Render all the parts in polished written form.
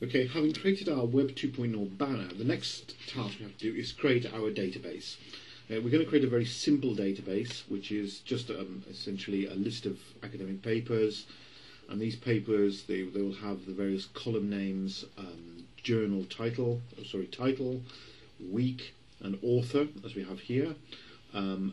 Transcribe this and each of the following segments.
Okay, having created our Web 2.0 banner, the next task we have to do is create our database. We're going to create a very simple database, which is just essentially a list of academic papers, and these papers they will have the various column names, journal title, title, week, and author, as we have here, and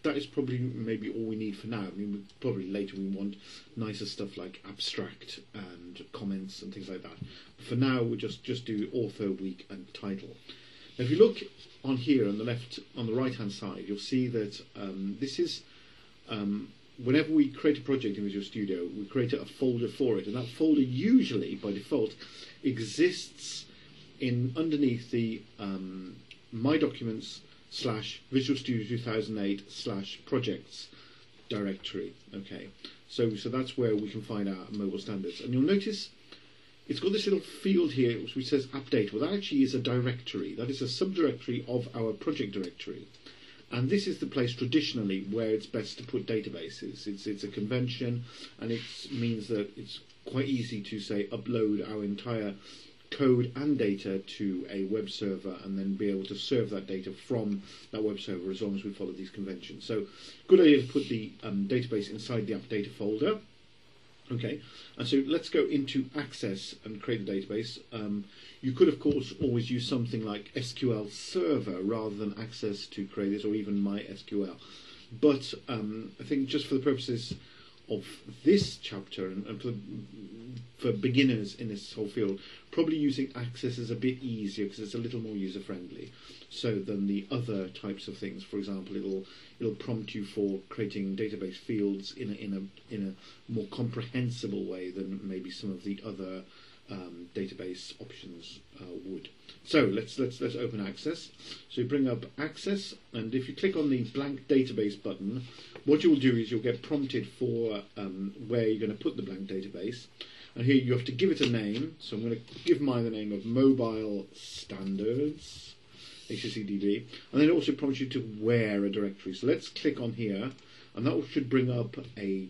that is probably maybe all we need for now. I mean, probably later we want nicer stuff like abstract and comments and things like that. But for now, we'll just do author, week, and title. Now, if you look on here on the left, on the right-hand side, you'll see that this is whenever we create a project in Visual Studio, we create a folder for it, and that folder usually, by default, exists in underneath the My Documents /Visual Studio 2008 /projects directory. Okay, so that's where we can find our mobile standards, and you'll notice it's got this little field here which says update. Well, that actually is a directory. That is a subdirectory of our project directory, and this is the place traditionally where it's best to put databases. It's a convention, and it means that it's quite easy to say upload our entire code and data to a web server and then be able to serve that data from that web server as long as we follow these conventions. So good idea to put the database inside the updata folder. Okay, and so let's go into Access and create a database. You could of course always use something like SQL Server rather than Access to create this, or even MySQL, but I think just for the purposes of this chapter and for beginners in this whole field, probably using Access is a bit easier because it's a little more user friendly so than the other types of things. For example, it'll prompt you for creating database fields in a more comprehensible way than maybe some of the other database options would. So let's open Access. So you bring up Access, and if you click on the blank database button, what you'll do is you'll get prompted for where you're going to put the blank database. And here you have to give it a name. So I'm going to give mine the name of Mobile Standards, HSCDB, and then it also prompts you to where a directory. So let's click on here, and that should bring up a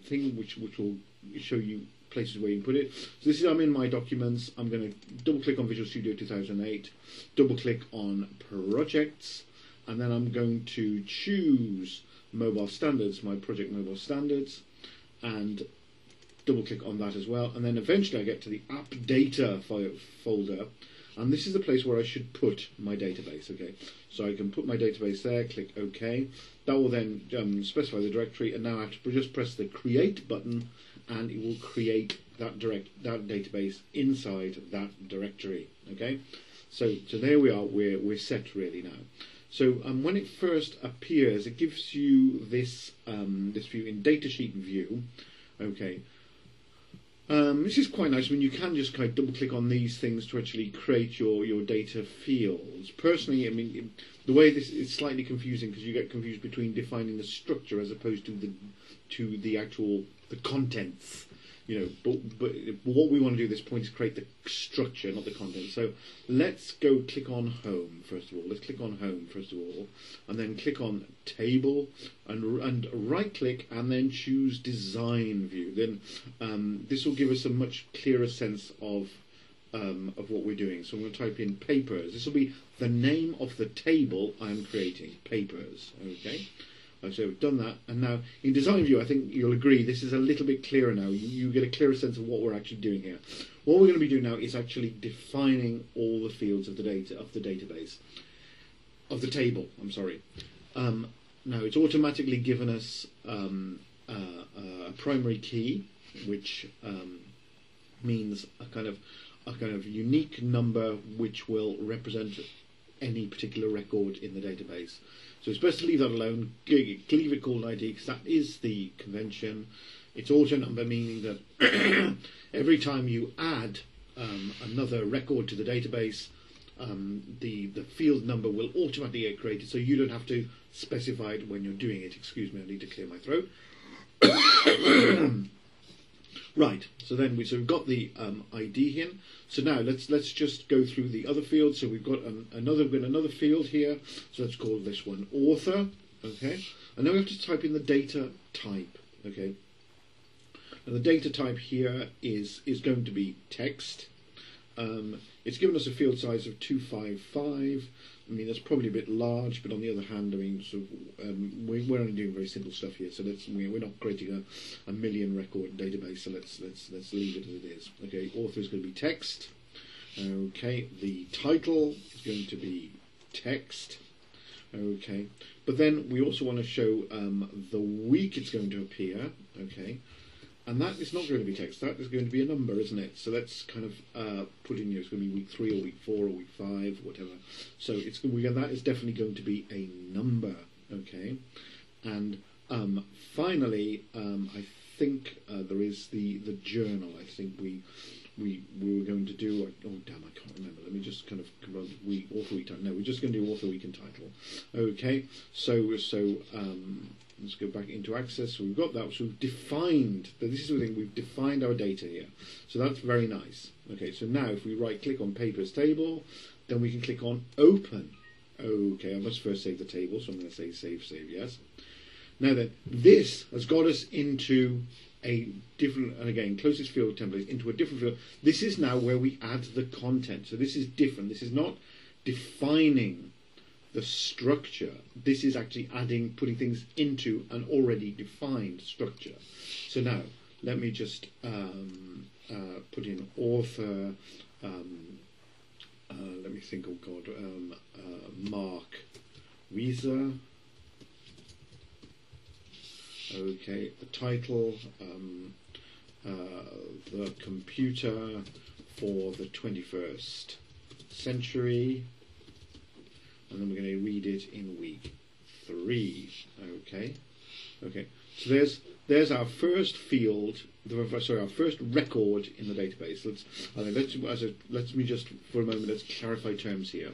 thing which will show you places where you can put it. So this is, I'm in My Documents. I'm going to double click on Visual Studio 2008, double click on Projects, and then I'm going to choose Mobile Standards, my project Mobile Standards, and double click on that as well. And then eventually I get to the App Data folder, and this is the place where I should put my database. Okay, so I can put my database there, click OK. That will then specify the directory, and now I have to just press the Create button, and it will create that database inside that directory. Okay, so there we are. We're set really now. So when it first appears, it gives you this this view in Datasheet view. Okay, this is quite nice. I mean, you can just kind of double click on these things to actually create your data fields. Personally, I mean, the way this is slightly confusing because you get confused between defining the structure as opposed to the actual contents. You know, but what we want to do at this point is create the structure, not the content. So let's go click on Home first of all. Let's click on Home first of all, and then click on Table, and right click, and then choose Design View. Then this will give us a much clearer sense of what we're doing. So I'm going to type in Papers. This will be the name of the table I'm creating. Papers. Okay. So we've done that, and now in Design View, I think you'll agree this is a little bit clearer now. You get a clearer sense of what we're actually doing here. What we're going to be doing now is actually defining all the fields of the database, of the table. I'm sorry. Now it's automatically given us a primary key, which means a kind of unique number which will represent any particular record in the database. So it's best to leave that alone, leave it called ID, because that is the convention. It's auto number, meaning that every time you add another record to the database, the field number will automatically get created, so you don't have to specify it when you're doing it. Excuse me, I need to clear my throat. Right, so we've got the ID here. So now let's just go through the other fields. So we've got another field here. So let's call this one Author. Okay, and now we have to type in the data type. Okay, And the data type here is going to be text. It's given us a field size of 255. I mean, that's probably a bit large, but on the other hand, I mean, we're only doing very simple stuff here, so we're not creating a million record database. So let's leave it as it is. Okay, author is going to be text. Okay, the title is going to be text. Okay, but then we also want to show the week it's going to appear. Okay. And that is not going to be text, that is going to be a number, isn't it? So let's kind of put in here, it's going to be week 3 or week 4 or week 5, whatever. So that is definitely going to be a number, okay? And finally, I think there is the journal. I think we were going to do, oh damn, I can't remember. Let me just kind of run author week title. No, we're just going to do author week and title. Okay, so let's go back into Access. So we've got that. So we've defined. This is the thing. We've defined our data here. So that's very nice. Okay. So now, if we right-click on Papers Table, then we can click on Open. Okay. I must first save the table. So I'm going to say Save. Yes. Now then, this has got us into a different, and again, closest field template into a different field. This is now where we add the content. So this is different. This is not defining the structure. This is actually putting things into an already defined structure. So now let me just put in author. Let me think. Oh God, Mark Weiser. Okay, the title, the computer for the 21st century. And then we're going to read it in week 3. Okay. So there's our first field. Our first record in the database. Let's me just for a moment. Let's clarify terms here.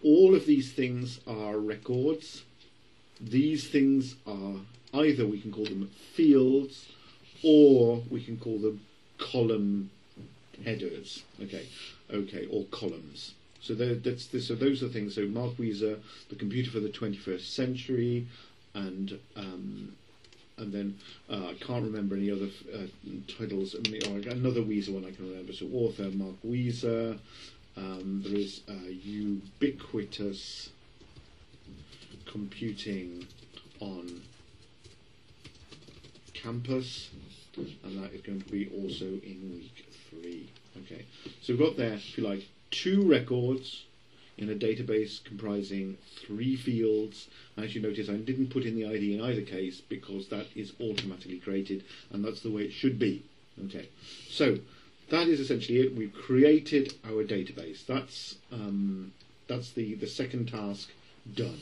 All of these things are records. These things are either we can call them fields, or we can call them column headers. Okay, or columns. So so those are things. So Mark Weiser, the computer for the 21st century, and then I can't remember any other titles. Or another Weiser one I can remember. So author Mark Weiser. There is ubiquitous computing on campus, and that is going to be also in week 3. Okay, so we've got there, if you like, 2 records in a database comprising 3 fields. And as you notice, I didn't put in the ID in either case because that is automatically created, and that's the way it should be. Okay, so that is essentially it. We've created our database. That's the second task done.